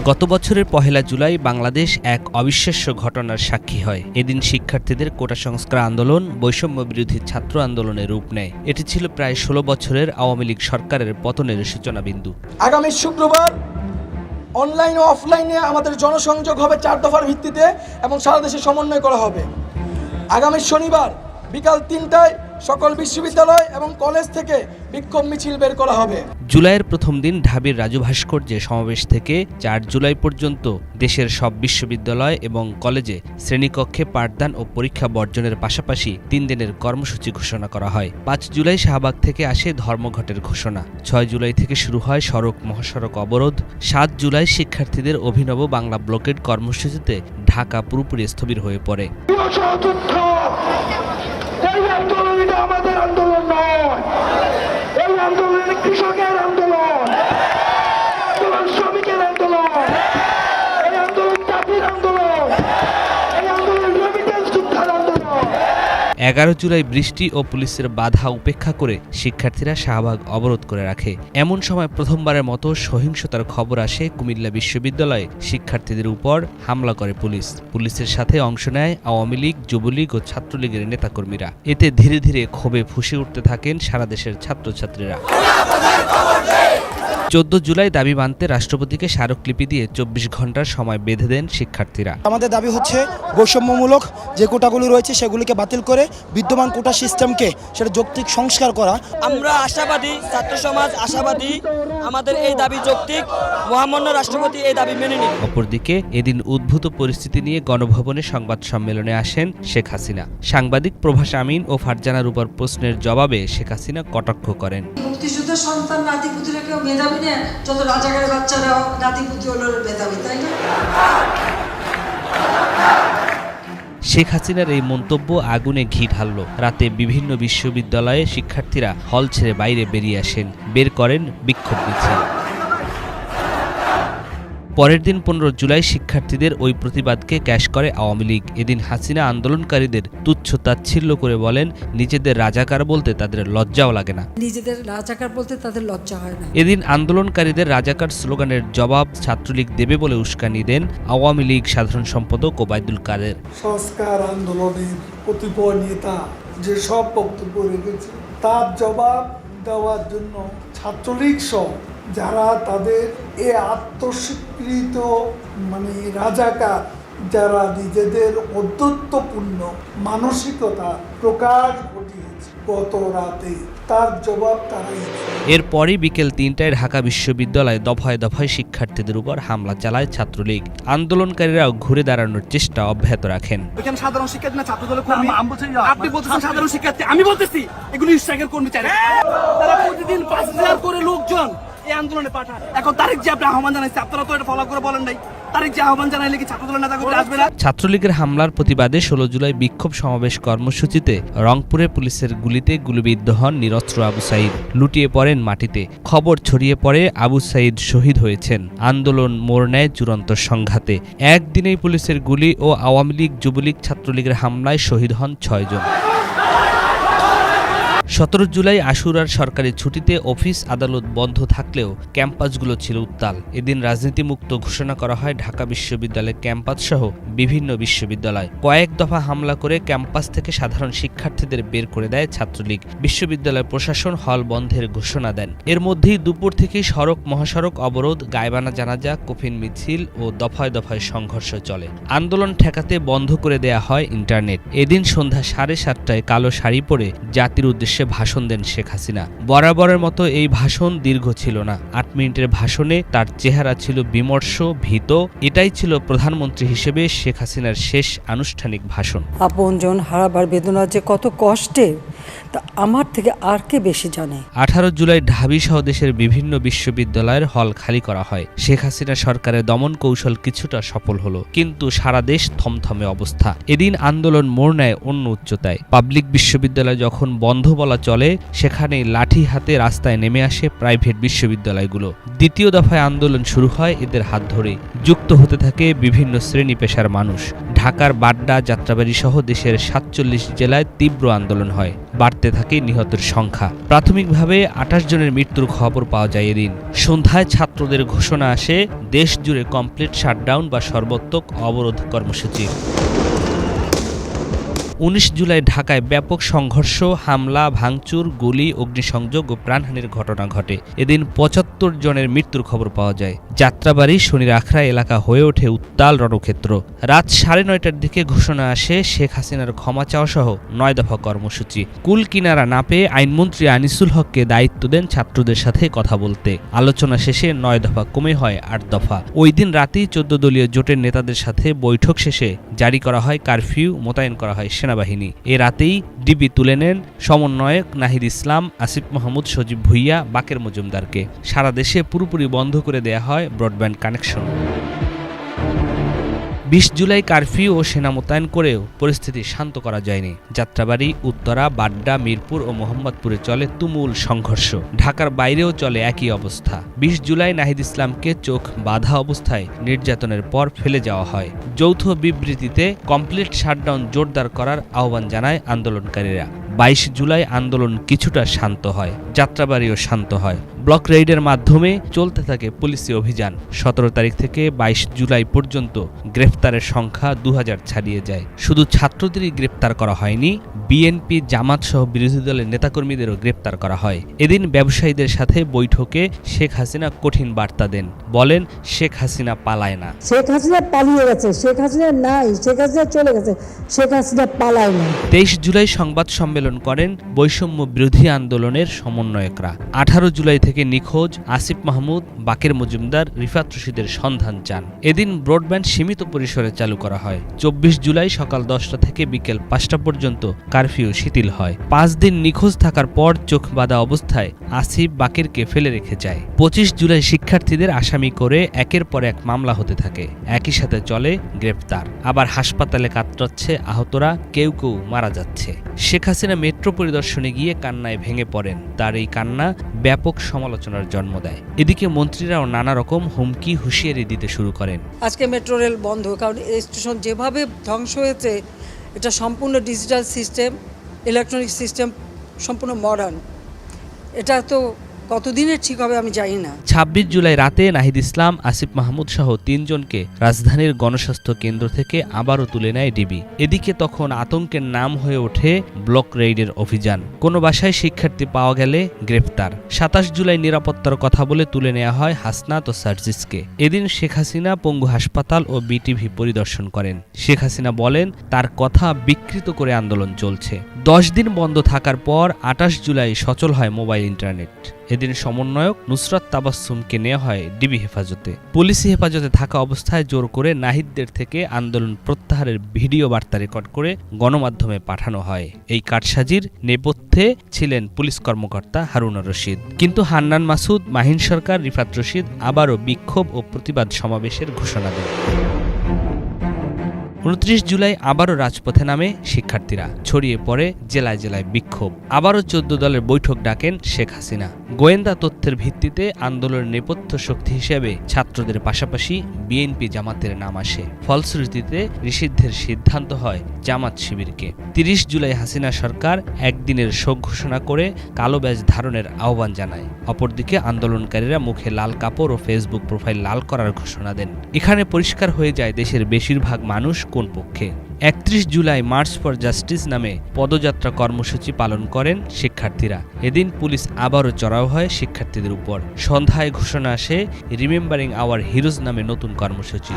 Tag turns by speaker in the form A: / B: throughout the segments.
A: গত বছরের ১ জুলাই বাংলাদেশ এক অবিশ্বাস্য ঘটনার সাক্ষী হয়। এদিন শিক্ষার্থীদের কোটা সংস্কার আন্দোলন বৈষম্য বিরোধী ছাত্র আন্দোলনের রূপ নেয়। এটি ছিল প্রায় ১৬ বছরের আওয়ামী লীগ সরকারের পতনের সূচনা বিন্দু।
B: আগামী শুক্রবার অনলাইন ও অফলাইনে আমাদের জনসংযোগ হবে ৪ দফার ভিত্তিতে এবং সারা দেশে সমন্বয় করা হবে। আগামী শনিবার বিকাল ৩টায় সকল বিশ্ববিদ্যালয় এবং কলেজ থেকে বিক্ষোভ মিছিল বের করা হবে।
A: জুলাইয়ের প্রথম দিন ঢাবির রাজু ভাস্কর্যে সমাবেশ থেকে ৪ জুলাই পর্যন্ত দেশের সব বিশ্ববিদ্যালয় এবং কলেজে শ্রেণীকক্ষে পাঠদান ও পরীক্ষা বর্জনের পাশাপাশি ৩ দিনের কর্মসূচি ঘোষণা করা হয়। ৫ জুলাই শাহবাগ থেকে আসে ধর্মঘটের ঘোষণা। ৬ জুলাই থেকে শুরু হয় সড়ক মহাসড়ক অবরোধ। ৭ জুলাই শিক্ষার্থীদের অভিনব বাংলা ব্লকেড কর্মসূচিতে ঢাকা পুরোপুরি স্থবির হয়ে পড়ে।
C: আমাদের আন্দোলন নয়, এই আন্দোলন কৃষকের আন্দোলন, শ্রমিকের আন্দোলন, এই আন্দোলন জাতির আন্দোলন, এই আন্দোলন রেমিটেন্স যোদ্ধার আন্দোলন।
A: ১১ জুলাই বৃষ্টি ও পুলিশের বাধা উপেক্ষা করে শিক্ষার্থীরা শাহবাগ অবরোধ করে রাখে। এমন সময় প্রথমবারের মতো সহিংসতার খবর আসে কুমিল্লা বিশ্ববিদ্যালয়ে। শিক্ষার্থীদের উপর হামলা করে পুলিশ। পুলিশের সাথে অংশ নেয় আওয়ামী লীগ, যুবলীগ ও ছাত্রলীগের নেতাকর্মীরা। এতে ধীরে ধীরে ক্ষোভে ফুঁসে উঠতে থাকেন সারা দেশের ছাত্রছাত্রীরা। ১৪ জুলাই দাবি মানতে রাষ্ট্রপতিকে স্মারকলিপি দিয়ে ২৪ ঘন্টার সময় বেঁধে দেন শিক্ষার্থীরা।
D: আমাদের দাবি হচ্ছে বৈষম্যমূলক যে কোটাগুলি রয়েছে সেগুলিকে বাতিল করে বিদ্যমান কোটা সিস্টেমকে সেটা যৌক্তিক সংস্কার করা।
E: আমরা আশাবাদী, ছাত্র সমাজ আশাবাদী, আমাদের এই দাবি যৌক্তিক, মহামান্য রাষ্ট্রপতি এই দাবি মেনে নিন।
A: অপরদিকে এদিন উদ্ভূত পরিস্থিতি নিয়ে গণভবনে সংবাদ সম্মেলনে আসেন শেখ হাসিনা। সাংবাদিক প্রভাস আমিন ও ফারজানার উপর প্রশ্নের জবাবে শেখ হাসিনা কটাক্ষ করেন।
F: মুক্তিযুদ্ধের সন্তান নাতিপুতিরা কেউ মেধাবী না, যত রাজাকারের বাচ্চারা নাতিপুতি হলো মেধাবী, তাই না?
A: শেখ হাসিনার এই মন্তব্য আগুনে ঘি ঢালল। রাতে বিভিন্ন বিশ্ববিদ্যালয়ে শিক্ষার্থীরা হল ছেড়ে বাইরে বেরিয়ে আসেন, বের করেন বিক্ষোভ মিছিল। পরের দিন ১৫ জুলাই শিক্ষার্থীদের ওই প্রতিবাদকে ক্যাশ করে আওয়ামী লীগ। এদিন হাসিনা আন্দোলনকারীদের তুচ্ছ তাচ্ছিল্য করে বলেন, নিজেদের রাজাকার বলতে তাদের লজ্জাও লাগে না।
F: নিজেদের রাজাকার বলতে তাদের লজ্জা হয় না।
A: এদিন আন্দোলনকারীদের রাজাকার স্লোগানের জবাব ছাত্রলীগ দেবে বলে উস্কানি দেন আওয়ামী লীগ সাধারণ সম্পাদক ওবায়দুল কাদের।
G: সংস্কার আন্দোলনের কতিপয় নেতা যে সব বক্তব্য রেখেছে তার জবাব দেওয়ার জন্য ছাত্রলীগ সহ যারা তাদের এ আত্মস্বীকৃত রাজাকার, যারা নিজেদের অদ্যত্বপূর্ণ মানসিকতা প্রকাশ ঘটিয়েছে গত রাতে, তার জবাব তারাই।
A: এরপরই বিকেল ৩টায় ঢাকা বিশ্ববিদ্যালয়ে দফায় দফায় শিক্ষার্থীদের উপর হামলা চালায় ছাত্রলীগ। আন্দোলনকারীরাও ঘুরে দাঁড়ানোর চেষ্টা অব্যাহত রাখেন।
E: সাধারণ শিক্ষার্থী না, ছাত্রদলের কর্মী। আপনি বলতেছেন সাধারণ শিক্ষার্থী, আমি বলতেছি এগুলো স্ট্রাইকের কর্মী। তারা প্রতিদিন ৫,০০০ করে লোকজন এই আন্দোলনে পাঠায়। এখন তারিখ যে আপনি আহ্বান জানাইছে, আপনারা তো এটা ফলো করে বলেন নাই। তারিখ যে আহ্বান জানাইলে কি ছাত্রদলের নেতাগুলো আসবে না?
A: ছাত্রলীগের হামলার প্রতিবাদে ১৬ জুলাই বিক্ষোভ সমাবেশ কর্মসূচিতে রংপুরে পুলিশের গুলিতে গুলিবিদ্ধ হন নিরস্ত্র আবু সাঈদ। লুটিয়ে পড়েন মাটিতে। খবর ছড়িয়ে পড়ে আবু সাঈদ শহীদ হয়েছেন। আন্দোলন মোড় নেয় চূড়ান্ত সংঘাতে। একদিনেই পুলিশের গুলি ও আওয়ামী লীগ, যুবলীগ, ছাত্রলীগের হামলায় শহীদ হন ৬ জন। ১৭ জুলাই আশুরার সরকারি ছুটিতে অফিস আদালত বন্ধ থাকলেও ক্যাম্পাসগুলো ছিল উত্তাল। এদিন রাজনীতিমুক্ত ঘোষণা করা হয় ঢাকা বিশ্ববিদ্যালয়ের ক্যাম্পাস সহ বিভিন্ন বিশ্ববিদ্যালয়। কয়েক দফা হামলা করে ক্যাম্পাস থেকে সাধারণ শিক্ষার্থীদের বের করে দেয় ছাত্রলীগ। বিশ্ববিদ্যালয় প্রশাসন হল বন্ধের ঘোষণা দেন। এর মধ্যেই দুপুর থেকেই সড়ক মহাসড়ক অবরোধ, গায়বানা জানাজা, কফিন মিছিল ও দফায় দফায় সংঘর্ষ চলে। আন্দোলন ঠেকাতে বন্ধ করে দেয়া হয় ইন্টারনেট। এদিন সন্ধ্যা ৭:৩০টায় কালো শাড়ি পরে জাতির উদ্দেশ্যে ভাষণ দেন শেখ হাসিনা। বরাবরের মতো এই ভাষণ দীর্ঘ ছিল না। ৮ মিনিটের ভাষণে তার চেহারা ছিল বিমর্ষ, ভীত। এটাই ছিল প্রধানমন্ত্রী হিসেবে শেখ হাসিনার শেষ আনুষ্ঠানিক ভাষণ।
F: আপনজন হারাবার বেদনা যে কত কষ্টে, তা আমার থেকে আর কে বেশি জানে।
A: ১৮ জুলাই ঢাবি সহ দেশের বিভিন্ন বিশ্ববিদ্যালয়ের হল খালি করা হয়। শেখ হাসিনা সরকারের দমন কৌশল কিছুটা সফল হলো, কিন্তু সারা দেশ থমথমে অবস্থা। এদিন আন্দোলন মোড় নেয় অন্য উচ্চতায়। পাবলিক বিশ্ববিদ্যালয় যখন বন্ধ বলা বলা চলে সেখানেই লাঠি হাতে রাস্তায় নেমে আসে প্রাইভেট বিশ্ববিদ্যালয়গুলো। দ্বিতীয় দফায় আন্দোলন শুরু হয় এদের হাত ধরে। যুক্ত হতে থাকে বিভিন্ন শ্রেণী পেশার মানুষ। ঢাকার বাড্ডা, যাত্রাবাড়ী সহ দেশের ৪৭ জেলায় তীব্র আন্দোলন হয়। বাড়তে থাকে নিহতের সংখ্যা। প্রাথমিকভাবে ২৮ জনের মৃত্যুর খবর পাওয়া যায় এদিন। সন্ধ্যায় ছাত্রদের ঘোষণা আসে দেশ জুড়ে কমপ্লিট শাটডাউন বা সর্বাত্মক অবরোধ কর্মসূচি। ১৯ জুলাই ঢাকায় ব্যাপক সংঘর্ষ, হামলা, ভাঙচুর, গুলি, অগ্নিসংযোগ ও প্রাণহানির ঘটনা ঘটে। এদিন ৭৫ জনের মৃত্যুর খবর পাওয়া যায়। যাত্রাবাড়ি, শনির আখড়া এলাকা হয়ে ওঠে উত্তাল রণক্ষেত্র। রাত ৯:৩০টার দিকে ঘোষণা আসে শেখ হাসিনার ক্ষমা চাওয়া সহ ৯ দফা কর্মসূচি। কুল কিনারা না পেয়ে আইনমন্ত্রী আনিসুল হককে দায়িত্ব দেন ছাত্রদের সাথে কথা বলতে। আলোচনা শেষে ৯ দফা কমে হয় ৮ দফা। ওই দিন রাতেই ১৪ দলীয় জোটের নেতাদের সাথে বৈঠক শেষে জারি করা হয় কারফিউ, মোতায়েন করা হয় সেনাবাহিনী। এ রাতেই ডিবি তুলে নেন সমন্বয়ক নাহিদ ইসলাম, আসিফ মাহমুদ, সজীব ভুইয়া, বাকের মজুমদারকে। সারা দেশে পুরোপুরি বন্ধ করে দেয়া হয় ব্রডব্যান্ড কানেকশন। ২০ জুলাই কারফিউ ও সেনা মোতায়েন করেও পরিস্থিতি শান্ত করা যায়নি। যাত্রাবাড়ি, উত্তরা, বাড্ডা, মিরপুর ও মোহাম্মদপুরে চলে তুমুল সংঘর্ষ। ঢাকার বাইরেও চলে একই অবস্থা। ২০ জুলাই নাহিদ ইসলামকে চোখ বাঁধা অবস্থায় নির্যাতনের পর ফেলে যাওয়া হয়। যৌথ বিবৃতিতে কমপ্লিট শাটডাউন জোরদার করার আহ্বান জানায় আন্দোলনকারীরা। ২২ জুলাই আন্দোলন কিছুটা শান্ত হয়, যাত্রাবাড়িও শান্ত হয়। ব্লক রেইডের মাধ্যমে চলতে থাকে পুলিশি অভিযান। ১৭ তারিখ থেকে ২২ জুলাই পর্যন্ত গ্রেফতারের সংখ্যা ২০০০ ছাড়িয়ে যায়। শুধু ছাত্রদেরই গ্রেপ্তার করা হয়নি, বিএনপি, জামাত সহ বিরোধী দলের নেতাকর্মীদেরও গ্রেপ্তার করা হয়। এদিন ব্যবসায়ীদের সাথে বৈঠকে শেখ হাসিনা কঠিন বার্তা দেন। বলেন, শেখ হাসিনা পালায় না।
H: শেখ হাসিনা পালিয়ে গেছে, শেখ হাসিনা নাই, শেখ হাসিনা চলে গেছে, শেখ হাসিনা পালায় না।
A: ২৩ জুলাই সংবাদ সম্মেলন করেন বৈষম্য বিরোধী আন্দোলনের সমন্বয়করা। ১৮ জুলাই থেকে নিখোঁজ আসিফ মাহমুদ, বাকের মজুমদার, রিফাত রশিদের সন্ধান চান। এদিন ব্রডব্যান্ড সীমিত পরিসরে চালু করা হয়। ২৪ জুলাই সকাল ১০টা থেকে বিকেল ৫টা পর্যন্ত কারফিউ শিথিল হয়। ৫ দিন নিখোঁজ থাকার পর চোখ বাঁধা অবস্থায় আসিফ বাকেরকে ফেলে রেখে যায়। ২৫ জুলাই শিক্ষার্থীদের আসামি করে একের পর এক মামলা হতে থাকে। একই সাথে চলে গ্রেপ্তার। আবার হাসপাতালে কাতরাচ্ছে আহতরা, কেউ কেউ মারা যাচ্ছে। শেখ হাসিনা মেট্রো পরিদর্শনে গিয়ে কান্নায় ভেঙে পড়েন। তার এই কান্না ব্যাপক সমালোচনার জন্ম দেয়। এদিকে মন্ত্রীরাও নানা রকম হুমকি, হুঁশিয়ারি দিতে শুরু করেন।
F: আজকে মেট্রো রেল বন্ধ, কারণ এই স্টেশন যেভাবে ধ্বংস হয়েছে এটা সম্পূর্ণ ডিজিটাল সিস্টেম, ইলেকট্রনিক সিস্টেম, সম্পূর্ণ মডার্ন। এটা তো কতদিনের ঠিক হবে আমি জানি না। ২৬ জুলাই রাতে নাহিদ ইসলাম, আসিফ মাহমুদ সহ ৩ জনকে রাজধানীর গণস্বাস্থ্য কেন্দ্র থেকে আবারও তুলে নেয় ডিবি। এদিকে তখন আতঙ্কের নাম হয়ে ওঠে ব্লক রেইডের অভিযান। কোনো বাসায় শিক্ষার্থী পাওয়া গেলে গ্রেপ্তার। ২৭ জুলাই নিরাপত্তার কথা বলে তুলে নেওয়া হয় হাসনাত ও সার্জিসকে। এদিন শেখ হাসিনা পঙ্গু হাসপাতাল ও বিটিভি পরিদর্শন করেন। শেখ হাসিনা বলেন, তার কথা বিকৃত করে আন্দোলন চলছে। ১০ দিন বন্ধ থাকার পর ২৮ জুলাই সচল হয় মোবাইল ইন্টারনেট। এদিন সমন্বয়ক নুসরাত তাবাসসুমকে নেওয়া হয় ডিবি হেফাজতে। পুলিশি হেফাজতে থাকা অবস্থায় জোর করে নাহিদদের থেকে আন্দোলন প্রত্যাহারের ভিডিও বার্তা রেকর্ড করে গণমাধ্যমে পাঠানো হয়। এই কারসাজির নেপথ্যে ছিলেন পুলিশ কর্মকর্তা হারুনুর রশিদ। কিন্তু হান্নান মাসুদ, মাহিন সরকার, রিফাত রশিদ আবারও বিক্ষোভ ও প্রতিবাদ সমাবেশের ঘোষণা দেন। ২৯ জুলাই আবারও রাজপথে নামে শিক্ষার্থীরা। ছড়িয়ে পড়ে জেলায় জেলায় বিক্ষোভ। আবারও ১৪ দলের বৈঠক ডাকেন শেখ হাসিনা। গোয়েন্দা তথ্যের ভিত্তিতে আন্দোলনের নেপথ্য শক্তি হিসেবে ছাত্রদের পাশাপাশি বিএনপি, জামাতের নাম আসে। ফলশ্রুতিতে নিষিদ্ধের সিদ্ধান্ত হয় জামাত শিবিরকে। ৩০ জুলাই হাসিনা সরকার একদিনের শোক ঘোষণা করে কালো ব্যাজ ধারণের আহ্বান জানায়। অপরদিকে আন্দোলনকারীরা মুখে লাল কাপড় ও ফেসবুক প্রোফাইল লাল করার ঘোষণা দেন। এখানে পরিষ্কার হয়ে যায় দেশের বেশিরভাগ মানুষ কোন পক্ষে। ৩১ জুলাই মার্চ ফর জাস্টিস নামে পদযাত্রা কর্মসূচি পালন করেন শিক্ষার্থীরা। এদিন পুলিশ আবারও চড়াও হয় শিক্ষার্থীদের উপর। সন্ধ্যায় ঘোষণা আসে রিমেম্বারিং আওয়ার হিরোজ নামে নতুন কর্মসূচি।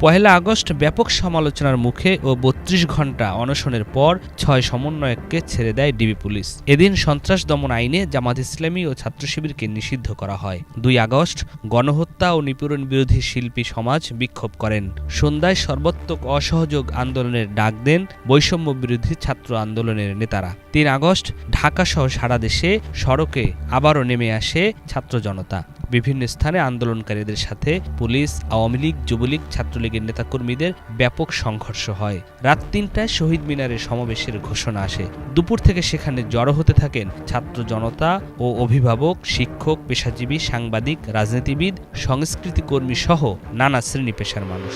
F: ১ আগস্ট ব্যাপক সমালোচনার মুখে ও ৩২ ঘণ্টা অনশনের পর ৬ সমন্বয়ককে ছেড়ে দেয় ডিবি পুলিশ। এদিন সন্ত্রাস দমন আইনে জামাত ইসলামী ও ছাত্র শিবিরকে নিষিদ্ধ করা হয়। ২ আগস্ট গণহত্যা ও নিপীড়ন বিরোধী শিল্পী সমাজ বিক্ষোভ করেন। সন্ধ্যায় সর্বাত্মক অসহযোগ আন্দোলনের ডাক দেন বৈষম্য বিরোধী ছাত্র আন্দোলনের নেতারা। ৩ আগস্ট ঢাকাসহ সারা দেশে সড়কে আবারও নেমে আসে ছাত্র জনতা।
A: বিভিন্ন স্থানে আন্দোলনকারীদের সাথে পুলিশ, আওয়ামী লীগ, যুবলীগ, ছাত্রলীগের নেতাকর্মীদের ব্যাপক সংঘর্ষ হয়। রাত ৩টায় শহীদ মিনারে সমাবেশের ঘোষণা আসে। দুপুর থেকে সেখানে জড়ো হতে থাকেন ছাত্র জনতা ও অভিভাবক, শিক্ষক, পেশাজীবী, সাংবাদিক, রাজনীতিবিদ, সংস্কৃতি কর্মী সহ নানা শ্রেণী পেশার মানুষ।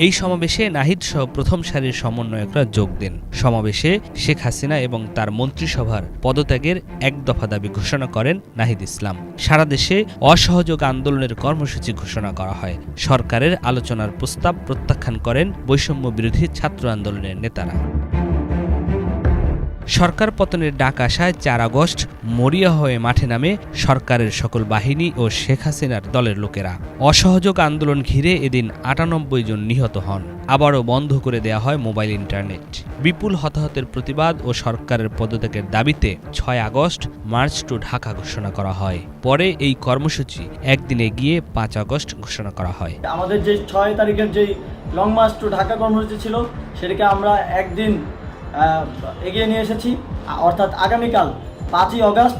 A: এই সমাবেশে নাহিদ সহ প্রথম সারির সমন্বয়করা যোগ দেন। সমাবেশে শেখ হাসিনা এবং তার মন্ত্রিসভার পদত্যাগের এক দফা দাবি ঘোষণা করেন নাহিদ ইসলাম। সারা দেশে অসহযোগ আন্দোলনের কর্মসূচি ঘোষণা করা হয়। সরকারের আলোচনার প্রস্তাব প্রত্যাখ্যান করেন বৈষম্য বিরোধী ছাত্র আন্দোলনের নেতারা। সরকার পতনের ডাক আসায় ৪ আগস্ট মরিয়া হয়ে মাঠে নামে সরকারের সকল বাহিনী ও শেখ হাসিনার দলের লোকেরা। অসহযোগ আন্দোলন ঘিরে এদিন ৯৮ জন নিহত হন। আবারও বন্ধ করে দেয়া হয় মোবাইল ইন্টারনেট। বিপুল হতাহতের প্রতিবাদ ও সরকারের পদত্যাগের দাবিতে ৬ আগস্ট মার্চ টু ঢাকা ঘোষণা করা হয়। পরে এই কর্মসূচি একদিনে গিয়ে ৫ আগস্ট ঘোষণা করা হয়।
I: আমাদের যে ৬ তারিখের যেই লং মার্চ টু ঢাকা কর্মসূচি ছিল সেটাকে আমরা একদিন এগিয়ে নিয়ে এসেছি, অর্থাৎ আগামীকাল ৫ই আগস্ট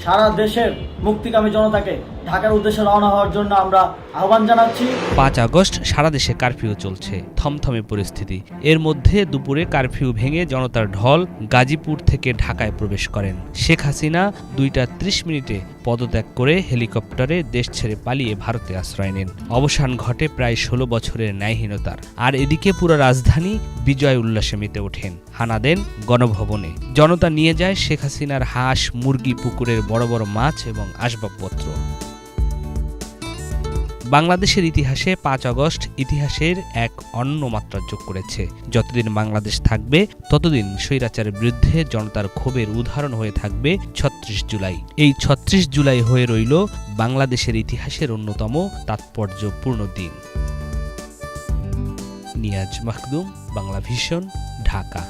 I: সারা দেশের মুক্তিকামী জনতাকে ঢাকার উদ্দেশ্যে রওনা হওয়ার জন্য আমরা আহ্বান জানাচ্ছি।
A: ৫ আগস্ট সারা দেশে কারফিউ চলছে, থমথমে পরিস্থিতি। এর মধ্যে দুপুরে কারফিউ ভেঙে জনতার ঢল গাজীপুর থেকে ঢাকায় প্রবেশ করেন। শেখ হাসিনা ২টা ৩০ মিনিটে পদত্যাগ করে হেলিকপ্টারে দেশ ছেড়ে পালিয়ে ভারতে আশ্রয় নেন। অবসান ঘটে প্রায় ১৬ বছরের ন্যায়হীনতার। আর এদিকে পুরো রাজধানী বিজয় উল্লাসে মেতে ওঠেন। হানা দেন গণভবনে। জনতা নিয়ে যায় শেখ হাসিনার হাঁস, মুরগি, পুকুরের বড় বড় মাছ এবং আসবাবপত্র। বাংলাদেশের ইতিহাসে ৫ আগস্ট ইতিহাসের এক অন্য মাত্রা যোগ করেছে। যতদিন বাংলাদেশ থাকবে ততদিন স্বৈরাচারের বিরুদ্ধে জনতার ক্ষোভের উদাহরণ হয়ে থাকবে ৩৬ জুলাই। এই ৩৬ জুলাই হয়ে রইল বাংলাদেশের ইতিহাসের অন্যতম তাৎপর্যপূর্ণ দিন। নিয়াজ মাখদুম, বাংলা ভিশন, ঢাকা।